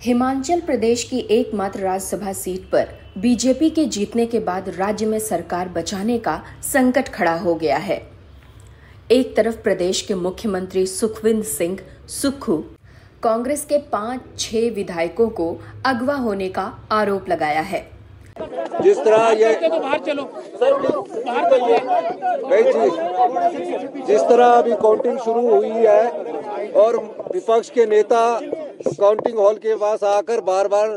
हिमाचल प्रदेश की एकमात्र राज्यसभा सीट पर बीजेपी के जीतने के बाद राज्य में सरकार बचाने का संकट खड़ा हो गया है। एक तरफ प्रदेश के मुख्यमंत्री सुखविंदर सिंह सुक्खू कांग्रेस के 5-6 विधायकों को अगवा होने का आरोप लगाया है। जिस तरह ये जिस तरह अभी काउंटिंग शुरू हुई है और विपक्ष के नेता काउंटिंग हॉल के पास आकर बार बार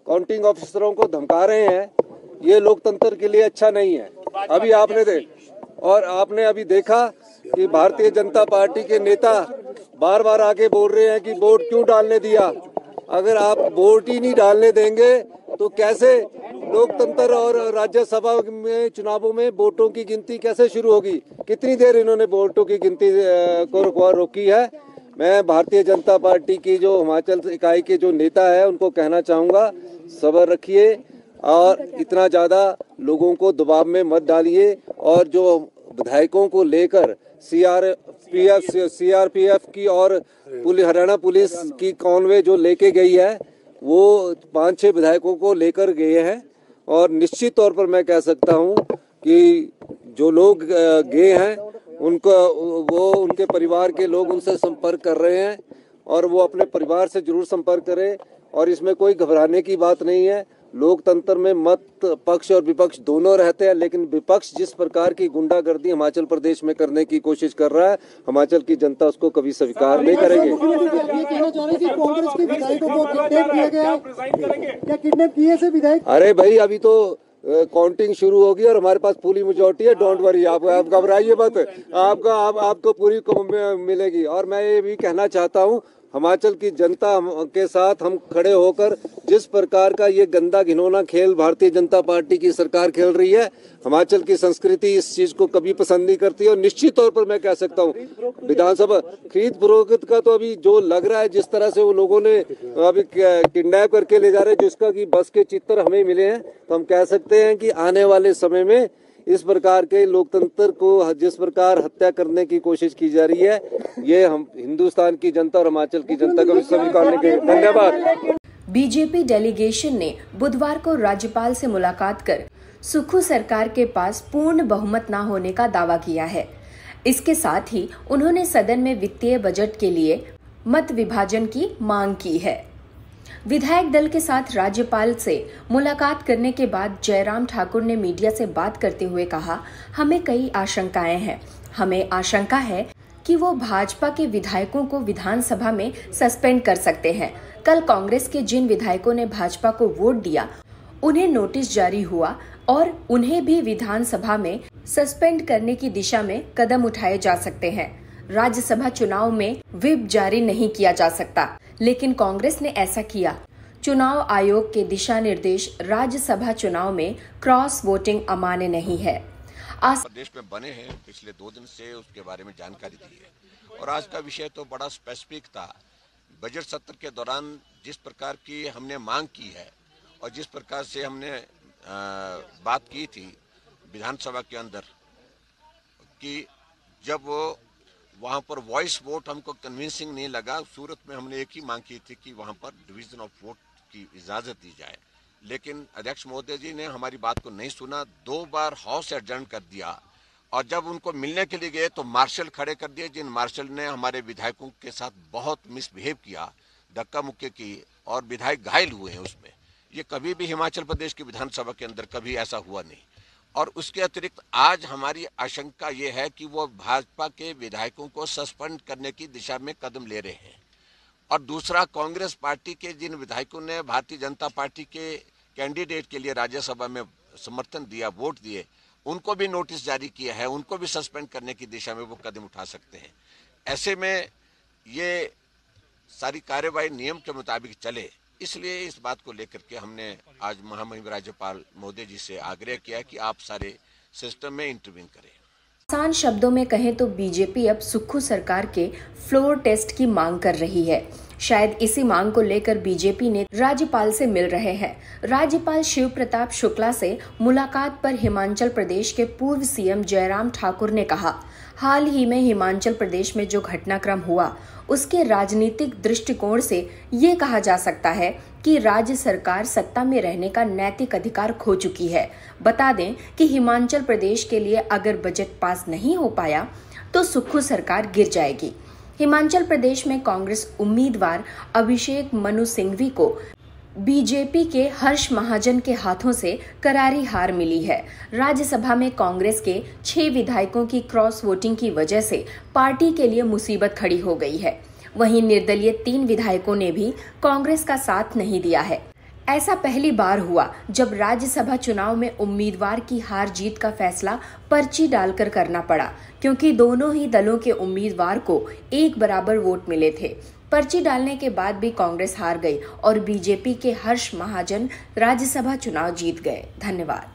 काउंटिंग ऑफिसरों को धमका रहे हैं, ये लोकतंत्र के लिए अच्छा नहीं है। अभी आपने अभी देखा कि भारतीय जनता पार्टी के नेता बार बार आके बोल रहे हैं कि वोट क्यों डालने दिया। अगर आप वोट ही नहीं डालने देंगे तो कैसे लोकतंत्र और राज्यसभा में चुनावों में वोटों की गिनती कैसे शुरू होगी। कितनी देर इन्होंने वोटों की गिनती को रोकी है। मैं भारतीय जनता पार्टी की जो हिमाचल इकाई के जो नेता है उनको कहना चाहूँगा, सब्र रखिए और इतना ज़्यादा लोगों को दबाव में मत डालिए। और जो विधायकों को लेकर सीआरपीएफ की और हरियाणा पुलिस की कॉन्वे जो लेके गई है वो 5-6 विधायकों को लेकर गए हैं। और निश्चित तौर पर मैं कह सकता हूं कि जो लोग गए हैं उनके परिवार के लोग उनसे संपर्क कर रहे हैं और वो अपने परिवार से जरूर संपर्क करें। और इसमें कोई घबराने की बात नहीं है। लोकतंत्र में मत पक्ष और विपक्ष दोनों रहते हैं, लेकिन विपक्ष जिस प्रकार की गुंडागर्दी हिमाचल प्रदेश में करने की कोशिश कर रहा है, हिमाचल की जनता उसको कभी स्वीकार नहीं करेगी। अरे भाई, अभी तो काउंटिंग शुरू होगी और हमारे पास पूरी मेजॉरिटी है। डोंट वरी, आप घबराइए मत, आपको पूरी मिलेगी। और मैं ये भी कहना चाहता हूँ, हिमाचल की जनता के साथ हम खड़े होकर जिस प्रकार का ये गंदा घिनौना खेल भारतीय जनता पार्टी की सरकार खेल रही है, हिमाचल की संस्कृति इस चीज को कभी पसंद नहीं करती। और निश्चित तौर पर मैं कह सकता हूँ विधानसभा खरीद फरोख्त का तो अभी जो लग रहा है, जिस तरह से वो लोगों ने अभी किडनैप करके ले जा रहे हैं, जिसका कि बस के चित्र हमें मिले हैं, तो हम कह सकते हैं कि आने वाले समय में इस प्रकार के लोकतंत्र को जिस प्रकार हत्या करने की कोशिश की जा रही है, ये हम हिंदुस्तान की जनता और हिमाचल की जनता को स्वीकार नहीं करेंगे। धन्यवाद। बीजेपी डेलीगेशन ने बुधवार को राज्यपाल से मुलाकात कर सुक्खू सरकार के पास पूर्ण बहुमत न होने का दावा किया है। इसके साथ ही उन्होंने सदन में वित्तीय बजट के लिए मत विभाजन की मांग की है। विधायक दल के साथ राज्यपाल से मुलाकात करने के बाद जयराम ठाकुर ने मीडिया से बात करते हुए कहा, हमें कई आशंकाएं हैं। हमें आशंका है कि वो भाजपा के विधायकों को विधानसभा में सस्पेंड कर सकते हैं। कल कांग्रेस के जिन विधायकों ने भाजपा को वोट दिया, उन्हें नोटिस जारी हुआ और उन्हें भी विधानसभा में सस्पेंड करने की दिशा में कदम उठाए जा सकते हैं। राज्यसभा चुनाव में व्हिप जारी नहीं किया जा सकता, लेकिन कांग्रेस ने ऐसा किया। चुनाव आयोग के दिशा निर्देश राज्यसभा चुनाव में क्रॉस वोटिंग अमान्य नहीं है। प्रदेश में बने हैं, पिछले 2 दिन से उसके बारे में जानकारी दी है। और आज का विषय तो बड़ा स्पेसिफिक था। बजट सत्र के दौरान जिस प्रकार की हमने मांग की है और जिस प्रकार से हमने बात की थी विधानसभा के अंदर कि जब वहाँ पर वॉइस वोट हमको कन्विंसिंग नहीं लगा, सूरत में हमने एक ही मांग की थी कि वहाँ पर डिवीजन ऑफ वोट की इजाज़त दी जाए। लेकिन अध्यक्ष महोदय जी ने हमारी बात को नहीं सुना, 2 बार हाउस एडजर्न कर दिया। और जब उनको मिलने के लिए गए तो मार्शल खड़े कर दिए, जिन मार्शल ने हमारे विधायकों के साथ बहुत मिसबिहेव किया, धक्का मुक्की की और विधायक घायल हुए हैं उसमें। ये कभी भी हिमाचल प्रदेश की विधानसभा के अंदर कभी ऐसा हुआ नहीं। और उसके अतिरिक्त आज हमारी आशंका ये है कि वो भाजपा के विधायकों को सस्पेंड करने की दिशा में कदम ले रहे हैं। और दूसरा, कांग्रेस पार्टी के जिन विधायकों ने भारतीय जनता पार्टी के कैंडिडेट के लिए राज्यसभा में समर्थन दिया, वोट दिए, उनको भी नोटिस जारी किया है, उनको भी सस्पेंड करने की दिशा में वो कदम उठा सकते हैं। ऐसे में ये सारी कार्यवाही नियम के मुताबिक चले, इसलिए इस बात को लेकर के हमने आज महामहिम राज्यपाल महोदय जी से आग्रह किया कि आप सारे सिस्टम में इंटरवीन करें। आसान शब्दों में कहें तो बीजेपी अब सुक्खू सरकार के फ्लोर टेस्ट की मांग कर रही है। शायद इसी मांग को लेकर बीजेपी ने राज्यपाल से मिल रहे हैं। राज्यपाल शिव प्रताप शुक्ला से मुलाकात पर हिमाचल प्रदेश के पूर्व सीएम जयराम ठाकुर ने कहा, हाल ही में हिमाचल प्रदेश में जो घटनाक्रम हुआ उसके राजनीतिक दृष्टिकोण से ये कहा जा सकता है कि राज्य सरकार सत्ता में रहने का नैतिक अधिकार खो चुकी है। बता दें कि हिमाचल प्रदेश के लिए अगर बजट पास नहीं हो पाया तो सुक्खू सरकार गिर जाएगी। हिमाचल प्रदेश में कांग्रेस उम्मीदवार अभिषेक मनु सिंघवी को बीजेपी के हर्ष महाजन के हाथों से करारी हार मिली है। राज्यसभा में कांग्रेस के 6 विधायकों की क्रॉस वोटिंग की वजह से पार्टी के लिए मुसीबत खड़ी हो गई है। वहीं निर्दलीय 3 विधायकों ने भी कांग्रेस का साथ नहीं दिया है। ऐसा पहली बार हुआ जब राज्यसभा चुनाव में उम्मीदवार की हार जीत का फैसला पर्ची डालकर करना पड़ा, क्योंकि दोनों ही दलों के उम्मीदवार को एक बराबर वोट मिले थे। पर्ची डालने के बाद भी कांग्रेस हार गई और बीजेपी के हर्ष महाजन राज्यसभा चुनाव जीत गए। धन्यवाद।